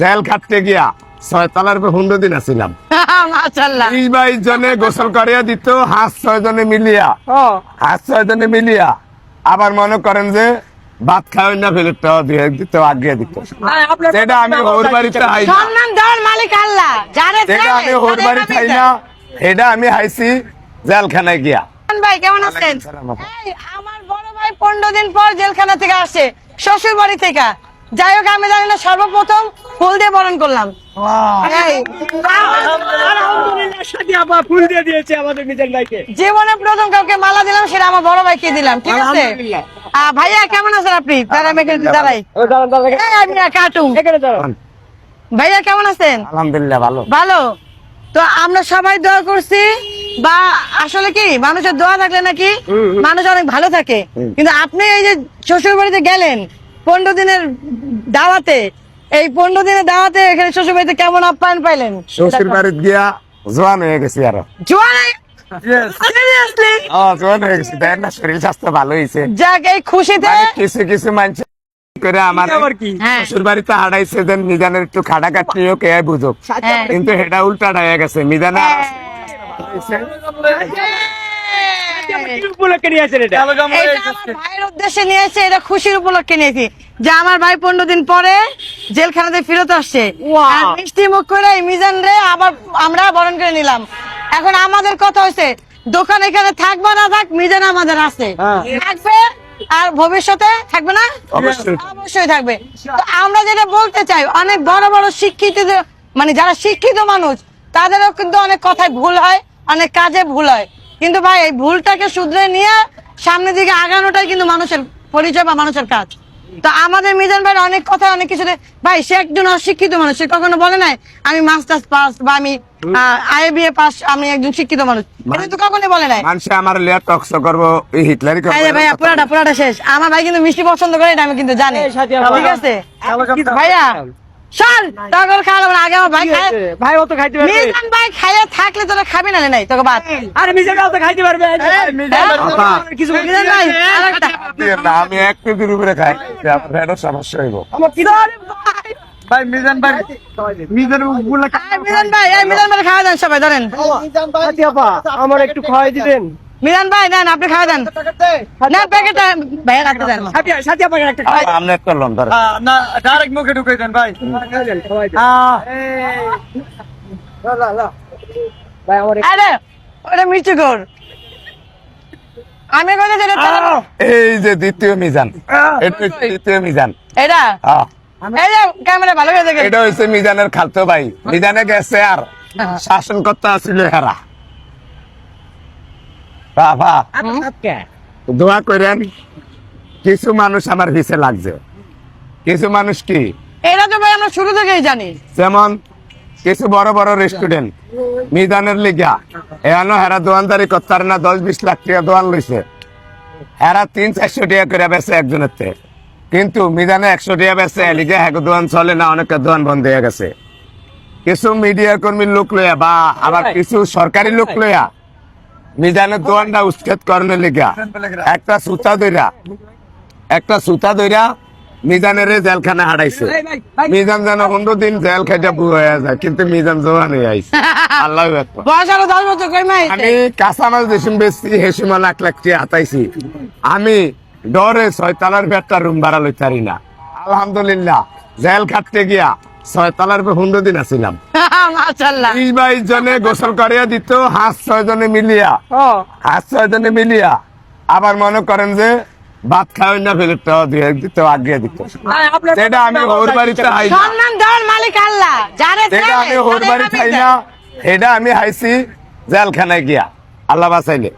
Jail খাটতে গিয়া 6 তলার উপর 15 দিন আছিলাম। মাশাআল্লাহ 20-22 জনে গোসল করিয়া দিত, হাঁস 6 জনে মিলিয়া, হাঁস 6 জনে মিলিয়া। আবার মনে করেন যে ভাত খাওয়াই না ফেলেটাও দিয়ে দিত, আগে দিত। সেটা আমি ওর বাড়িতে হাই না, সম্মান দেওয়ার মালিক আল্লাহ, যারে সেটা আমি ওর বাড়িতে হাই না, এটা আমি হাইছি জেলখানায় গিয়া। ভাই কেমন আছেন? এই আমার বড় ভাই 15 দিন পর জেলখানা থেকে আসে, শ্বশুর বাড়ি থেকে। যাই হোক, আমি জানি না, সর্বপ্রথম ফুল দিয়ে বরণ করলাম। এই, ফুল দিয়ে দিয়েছে আমাদের মিজান ভাইকে। জীবনে প্রথম কাউকে মালা দিলাম, সেটা আমার বড় ভাইকে দিলাম। ঠিক আছে ভাইয়া, কেমন আছেন আপনি? দাঁড়াই আমি কাটুন। ভাইয়া কেমন আছেন? আলহামদুলিল্লাহ ভালো। ভালো। তো আমরা সবাই দোয়া করছি, বা আসলে কি মানুষের দোয়া থাকলে নাকি মানুষ অনেক ভালো থাকে। কিন্তু আপনি এই যে শ্বশুর বাড়িতে গেলেন 15 দিনের দাওয়াতে, এই 15 দিনের দাওয়াতে এখানে শ্বশুর বাড়িতে কেমন আপ্যায়ন পাইলেন? শ্বশুর বাড়িতে গিয়া জোয়ান হয়ে গেছি আরো। জোয়ান Seriously? জোয়ান হয়ে গেছি, তাই না? শরীর স্বাস্থ্য ভালো হয়েছে। যাক, এই খুশিতে কিছু কিছু মানুষ করে আমার হ্যাঁ। শ্বশুর বাড়িতে হারাইছে, দেন মিজানের একটু খাটাখাটনিও কে বুঝুক, হ্যাঁ। কিন্তু এটা উল্টা হয়ে গেছে। মিজানে উপলক্ষে নিয়েছেন এটা। এটা আমার ভাইয়ের উদ্দেশ্যে নিয়েছে, এটা খুশির উপলক্ষে নিয়েছি যে আমার ভাই 15 দিন পরে জেলখানাতে ফেরত আসছে। আর মিষ্টি মুখ করে এই মিজান রে আবার আমরা বরণ করে নিলাম। এখন আমাদের কথা হয়েছে, দোকান এখানে থাকবে না থাক, মিজান আমাদের আছে, থাকবে। আর ভবিষ্যতে থাকবে না? অবশ্যই। অবশ্যই থাকবে। তো আমরা যেটা বলতে চাই, অনেক বড় বড় শিক্ষিত, মানে যারা শিক্ষিত মানুষ, তাদেরও কিন্তু অনেক কথায় ভুল হয়, অনেক কাজে ভুল হয়। কিন্তু ভাই, এই ভুলটাকে শুধরে নিয়ে সামনের দিকে আগানোটাই কিন্তু মানুষের পরিচয় বা মানুষের কাজ। তো আমাদের মিজান ভাই অনেক কথা, অনেক কিছুতে, ভাই সে একজন অশিক্ষিত মানুষ, সে কখনো বলে নাই আমি মাস্টার্স পাস বা আমি IBA পাস, আমি একজন শিক্ষিত মানুষ, এটা তো কখনোই বলে নাই। মানুষ আমার লিয়া টক্স করবো, এই হিটলারই করবো। ভাইয়া পুরাটা শেষ। আমার ভাই কিন্তু মিষ্টি পছন্দ করে, এটা আমি কিন্তু জানি। ঠিক আছে ভাইয়া, চল তখন খাওয়া না, আগে আমার ভাই খায়। ভাই ও তো খাইতে পারবে। মিজান ভাই খাইয়ে থাকলে তোরা খাবি না? নাই তোকে বাদ। আরে মিজান ও তো খাইতে পারবে। কিছু মিজান ভাই আরেকটা। না, আমি এক কেজির উপরে খাই, আমার ফ্যাটের সমস্যা হইব। ভাই মিজান ভাই, মিজান গুলা মিজান ভাই, এই মিজান ভাই খাওয়া দেন সবাই, ধরেন। আমার একটু খাওয়াই দিবেন। মিজান ভাই নেন, আপনি খাওয়া দেন। না প্যাকেট ভাইয়া রাখতে দেন। সাথিয়া পাকে একটা আপনি একটা লোন ধরেন। না ডাইরেক্ট মুখে ঢুকাই দেন ভাই। খাওয়াই দেন। ভাই আমার আরে ওটা মিষ্টি কর, আমি কইতে যেটা এই যে দ্বিতীয় মিজান, এটা হচ্ছে দ্বিতীয় মিজান। এটা হ্যাঁ, এই যে ক্যামেরা ভালো করে দেখেন। এটা হচ্ছে মিজানের খালতো ভাই। মিজানে গেছে আর শাসন করতে আসছিল হেরা। বাবা দোয়া করেন, কিছু মানুষ আমার পিছে লাগছে। কিছু মানুষ কি, এটা তো ভাই আমরা শুরু থেকেই জানি। যেমন কিছু বড় বড় রেস্টুরেন্ট মিজানের লিগা এখানে হেরা দোয়ানদারি করতে না, 10-20 লাখ টাকা দোয়ান লইছে, হেরা 300-400 টাকা করে বেছে একজনের থেকে। কিন্তু মিজানে 100 টাকা বেছে, লিগে হ্যাঁ দোয়ান চলে না, অনেকের দোয়ান বন্ধ হয়ে গেছে। কিছু মিডিয়া কর্মীর লোক লইয়া বা আবার কিছু সরকারি লোক লইয়া মিজানের দোয়ানটা উচ্ছেদ করানোর লিগা একটা সুতা ধইরা মিজানের জেলখানা হারাইছে। মিজান যেন 15 দিন জেল খাইটা বুড়ো হয়ে যায়, কিন্তু মিজান জোয়ান হয়ে আইছে। আল্লাহ আকবার। বয়স আরো 10 বছর কই মাই। আমি কাঁচামাল দেশম বেশি হেসিমা 1 লাখ টাকা হাতাইছি। আমি ডরে 6 তলার একটা রুম ভাড়া লইতে পারি না। আলহামদুলিল্লাহ জেল খাটতে গিয়া 6 তলার উপর 15 দিন আছিলাম। মাশাআল্লাহ 20-22 জনে গোসল করিয়া দিত, হাঁস 6 জনে মিলিয়া, হাঁস 6 জনে মিলিয়া। আবার মনে করেন যে ভাত খাওয়াই না ফেলেটাও দিয়ে দিত, আগে দিত। সেটা আমি ওর বাড়িতে হাই না, সম্মান দেওয়ার মালিক আল্লাহ, যারে সেটা আমি ওর বাড়িতে হাই না, এটা আমি হাইছি জেলখানায় গিয়া। আল্লাহ বাঁচাইলে।